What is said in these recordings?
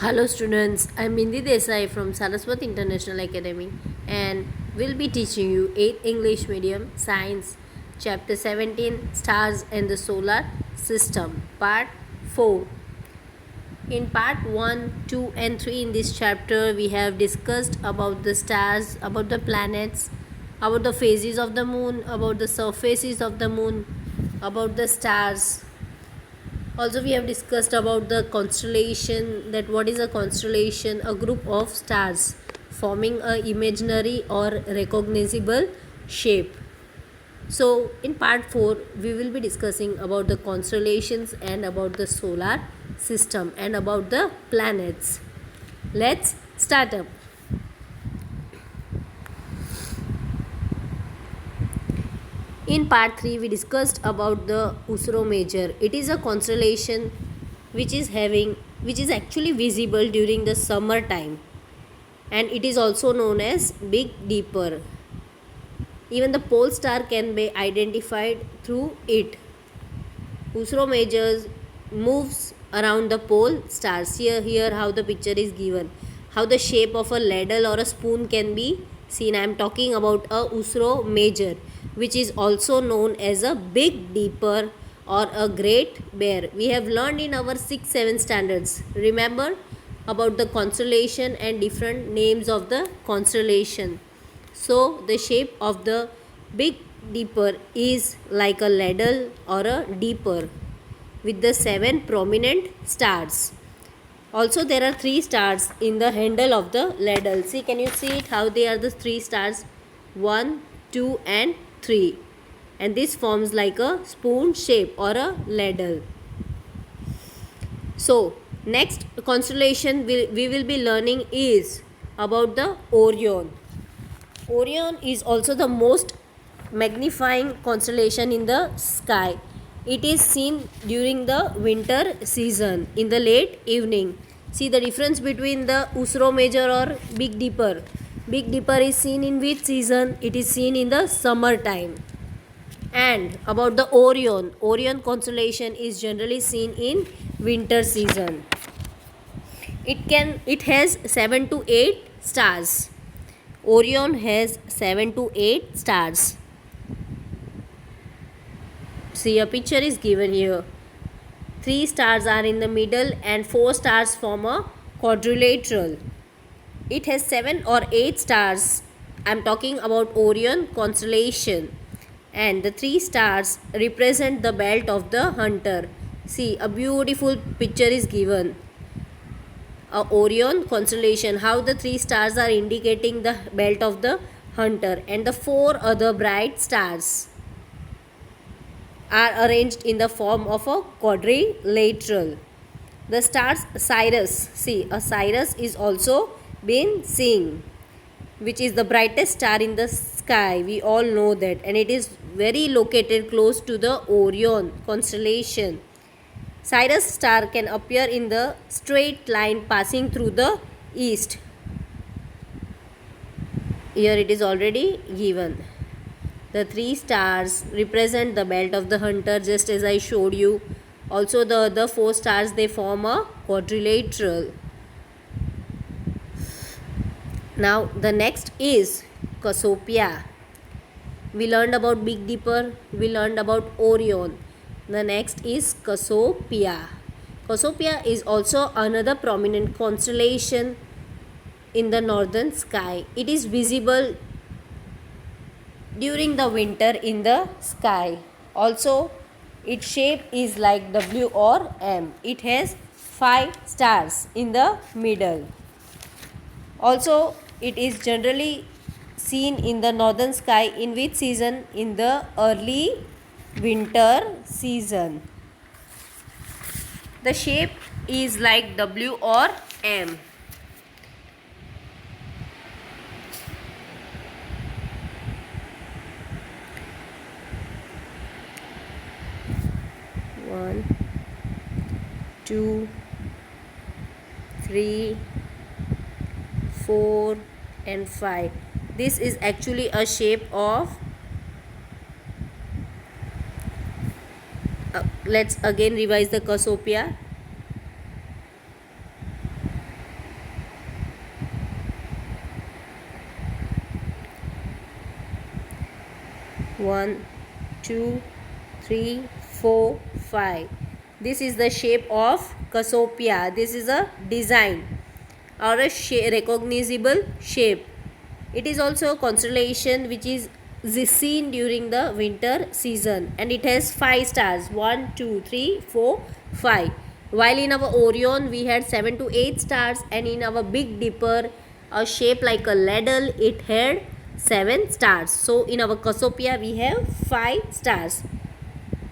Hello students, I'm Bindi Desai from Saraswati International Academy and will be teaching you 8th English Medium Science Chapter 17 Stars and the Solar System Part 4. In part 1, 2 and 3 in this chapter we have discussed about the stars, about the planets, about the phases of the moon, about the surfaces of the moon, about the stars. Also we have discussed about the constellation, that what is a constellation, a group of stars forming a imaginary or recognizable shape. So in part 4 we will be discussing about the constellations and about the solar system and about the planets. Let's start up. In part 3 we discussed about the Ursa Major. It is a constellation which is actually visible during the summer time, and it is also known as Big Dipper. Even the pole star can be identified through it. Ursa Major moves around the pole stars. Here how the picture is given, how the shape of a ladle or a spoon can be seen. I am talking about a Ursa Major, which is also known as a Big Dipper or a Great Bear. We have learned in our 6-7 standards, remember, about the constellation and different names of the constellation. So the shape of the Big Dipper is like a ladle or a dipper with the 7 prominent stars. Also there are 3 stars in the handle of the ladle. See, can you see it, how they are the 3 stars? 1, 2 and 3. And this forms like a spoon shape or a ladle. So next constellation we will be learning is about the Orion. Orion is also the most magnifying constellation in the sky. It is seen during the winter season in the late evening. See the difference between the Ursa Major or Big Dipper. Big Dipper is seen in which season? It is seen in the summer time. And about the Orion, Orion constellation is generally seen in winter season. It has 7 to 8 stars. Orion has 7 to 8 stars. See, a picture is given here. 3 stars are in the middle and 4 stars form a quadrilateral. It has 7 or 8 stars. I am talking about Orion constellation. And the 3 stars represent the belt of the hunter. See, a beautiful picture is given. A Orion constellation, how the 3 stars are indicating the belt of the hunter, and the 4 other bright stars are arranged in the form of a quadrilateral. The stars Sirius, see, a Sirius is also been seen, which is the brightest star in the sky. We all know that, and it is very located close to the Orion constellation. Sirius star can appear in the straight line passing through the east. Here it is already given. The 3 stars represent the belt of the hunter, just as I showed you. Also the other 4 stars, they form a quadrilateral. Now the next is Cassiopeia. We learned about Big Dipper, we learned about Orion. The next is Cassiopeia. Cassiopeia is also another prominent constellation in the northern sky. It is visible during the winter in the sky. Also, its shape is like W or M. It has 5 stars in the middle. Also, it is generally seen in the northern sky in which season? In the early winter season. The shape is like W or M. One, 2, 3, 4 and 5. This is actually a shape of let's again revise the Cassiopeia. 1, 2, 3, 4, 5. This is the shape of Cassiopeia. This is a design or a recognizable shape. It is also a constellation which is seen during the winter season, and it has 5 stars: 1, 2, 3, 4, 5. While in our Orion we had 7 to 8 stars, and in our Big Dipper, a shape like a ladle, it had 7 stars. So in our Cassiopeia we have 5 stars.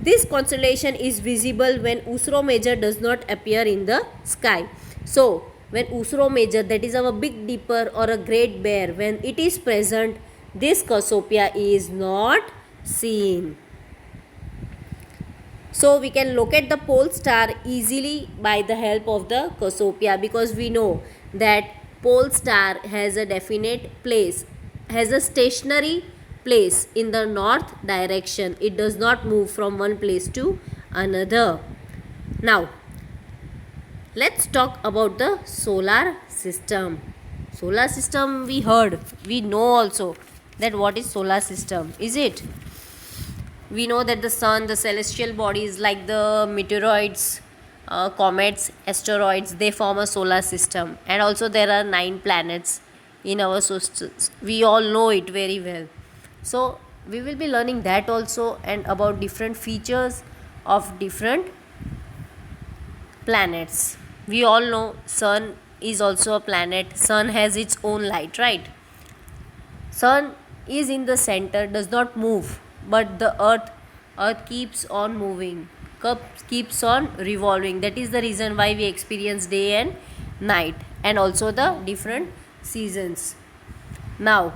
This constellation is visible when Ursa Major does not appear in the sky. So when Ursa Major, that is our Big Dipper or a Great Bear, when it is present, this Cassiopeia is not seen. So we can locate the pole star easily by the help of the Cassiopeia, because we know that pole star has a definite place, has a stationary place in the north direction. It does not move from one place to another. Now let's talk about the solar system. Solar system, we heard, we know also that what is solar system, is it? We know that the sun, the celestial bodies like the meteoroids, comets, asteroids, they form a solar system. And also there are 9 planets in our system. We all know it very well. So we will be learning that also, and about different features of different planets. We all know sun is also a planet. Sun has its own light, right? Sun is in the center, does not move, but the earth keeps on moving, keeps on revolving. That is the reason why we experience day and night, and also the different seasons. Now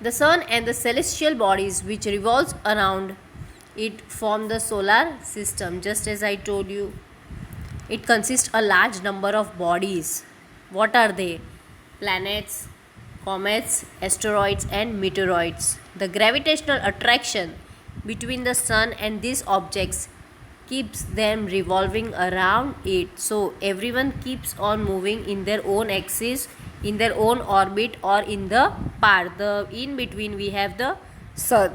the sun and the celestial bodies which revolves around it form the solar system. Just as I told you, it consists a large number of bodies. What are they? Planets, comets, asteroids and meteoroids. The gravitational attraction between the sun and these objects keeps them revolving around it. So everyone keeps on moving in their own axis, in their own orbit, or in the path. The in between we have the sun.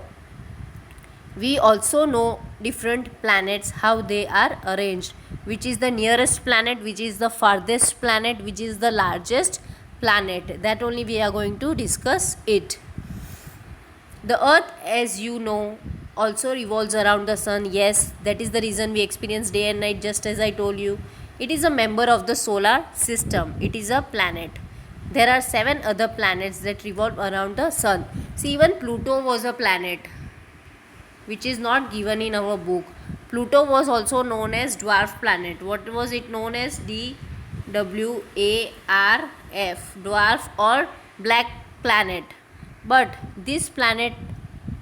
We also know different planets, how they are arranged, which is the nearest planet, which is the farthest planet, which is the largest planet. That only we are going to discuss it. The earth, as you know, also revolves around the sun. Yes, that is the reason we experience day and night, just as I told you. It is a member of the solar system. It is a planet. There are 7 other planets that revolve around the sun. See, even Pluto was a planet, which is not given in our book. Pluto was also known as dwarf planet. What was it known as? DWARF, dwarf or black planet. But this planet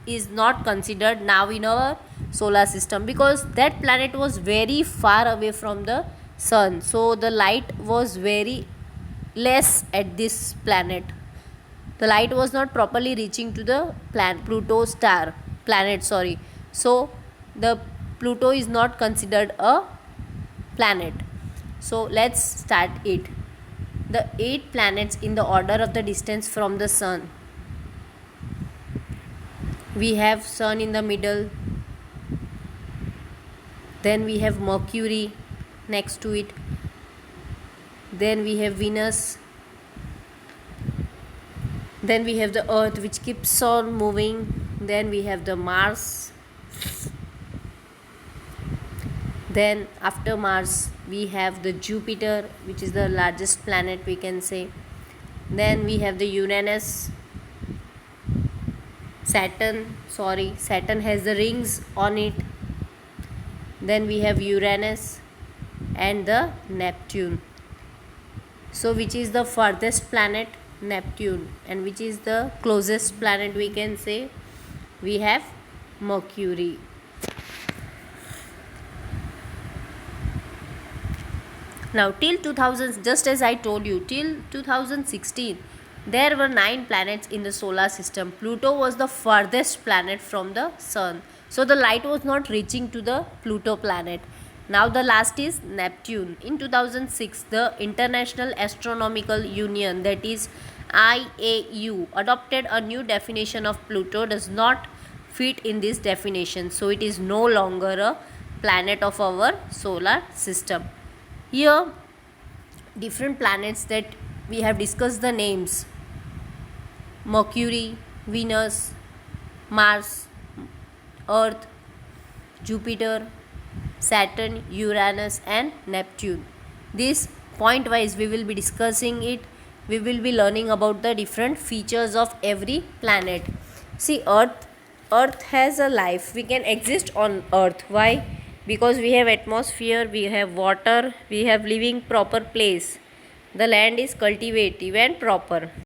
is not considered now in our solar system, because that planet was very far away from the sun. So the light was very less at this planet. The light was not properly reaching to the Pluto planet. So the Pluto is not considered a planet. So let's start it. The 8 planets in the order of the distance from the sun. We have sun in the middle. Then we have Mercury next to it. Then we have Venus. Then we have the Earth, which keeps on moving. Then we have the Mars. Then after Mars we have the Jupiter, which is the largest planet, we can say. Then we have the Uranus. Saturn has the rings on it. Then we have Uranus and the Neptune. So which is the farthest planet? Neptune. And which is the closest planet, we can say? We have Mercury. Now till 2000, just as I told you, till 2016 there were 9 planets in the solar system. Pluto was the farthest planet from the sun, so the light was not reaching to the Pluto planet. Now the last is Neptune. In 2006, the International Astronomical Union, that is IAU adopted a new definition of Pluto does not fit in this definition, so it is no longer a planet of our solar system. Here different planets that we have discussed the names: Mercury, Venus, Mars, Earth, Jupiter, Saturn, Uranus and Neptune. This point wise we will be discussing it. We will be learning about the different features of every planet. See, Earth has a life. We can exist on Earth. Why? Because we have atmosphere, we have water, we have living proper place. The land is cultivative and proper.